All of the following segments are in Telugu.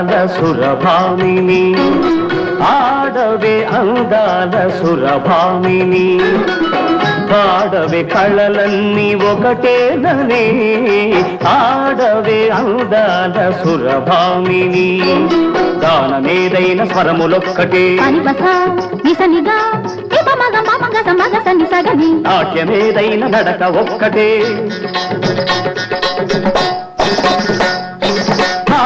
అందాల సురభామిని ఆడవే అందాల సురభామిని పాడవే కళలన్నీ ఒకటేననే ఆడవే అందాల సురభామిని గానమేదైన స్వరములొక్కటే నాట్యమేదైన నడక ఒక్కటే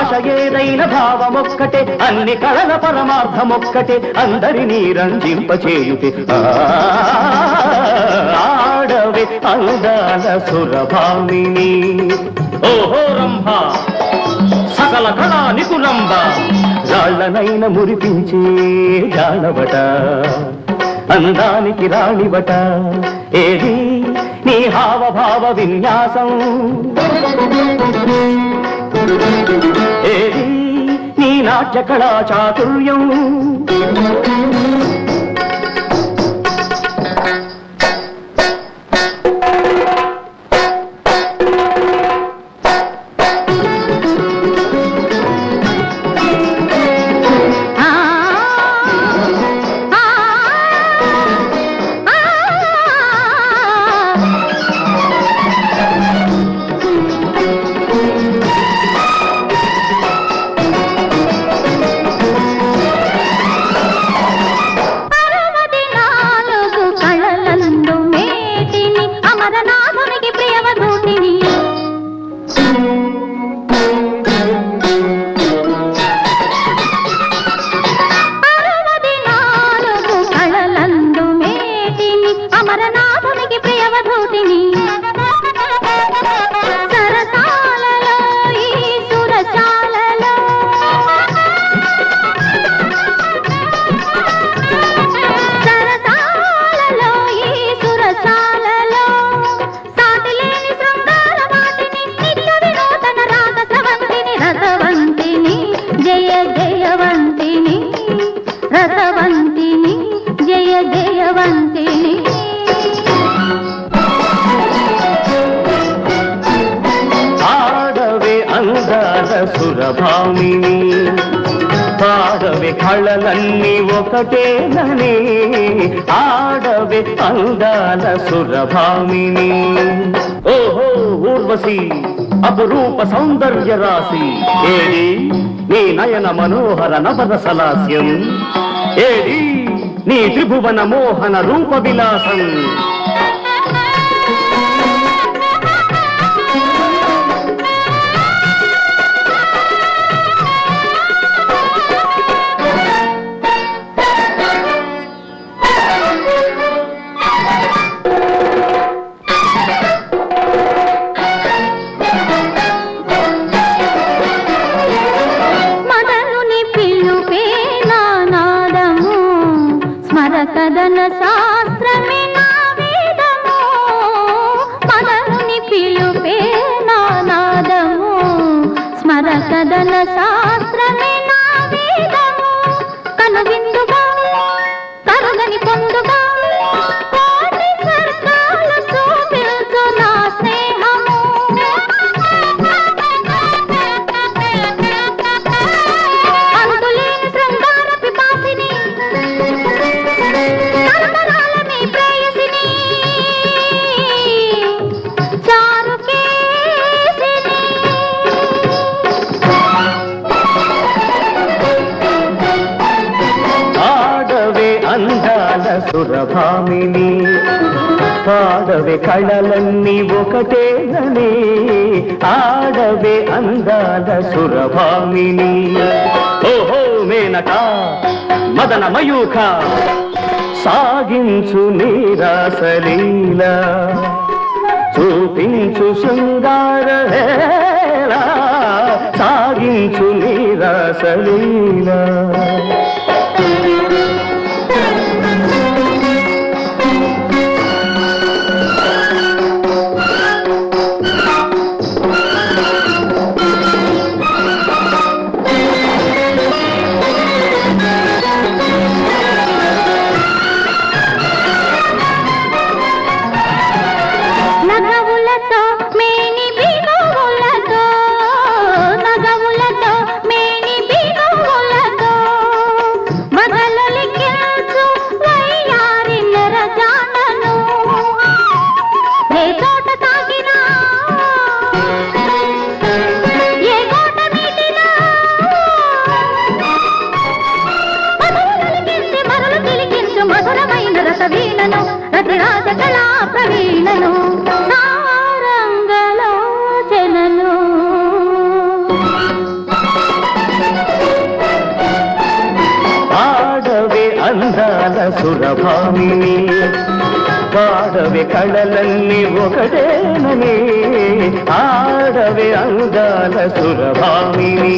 భాష ఏదైన భావమొక్కటే అన్ని కళల పరమార్థమొక్కటే అందరినీ రంజింపచేయుటే ఆడవే అందాల సురభామిని ఓహో రంభ సకల కళా నిపుణంబ రాళ్లనైన మురిపించే జానవట అందానికి రాణివట ఏది నీ హావభావ విన్యాసం ఏది నీ నాట్య కళా చాతుర్యం రసవంతిని జయ జయవంతిని ఆడవే అందాల సురభామిని పాడవే కళలన్నీ ఒకటేననే ఆడవే అందాల సురభామిని ఓహో ఊర్వశి అపురూప సౌందర్య రాశి ఏది నీ నయన మనోహర నవరసలాస్యం ఏది నీ త్రిభువన మోహన రూప విలాసం కదన శాస్త్రమే నా వేదము మదనుని పిలుపే నా నాదము స్మర కదన శాస్త్రమే నా వేదము కనువిందుగా కరుగని పొందుగా కోటి స్వర్గాల చూపించు నా స్నేహము అంతులేని శృంగార పిపాసిని అందాల సురభామిని పాడవే కళలన్నీ ఒకటేననే ఆడవే అందాల సురభామిని ఓహో మేనక మదన మయూఖ సాగించు నీరాసలీల చూపించు శృంగార హేళ సాగించు నీరాసలీల నగవులతో మేని బిగువులతో వీణను రతిరాజ కళా ప్రవీణను సారంగలోచనను ఆడవే అందాల సురభామిని పాడవే కళలన్నీ ఒకటేనని ఆడవే అందాల సురభామిని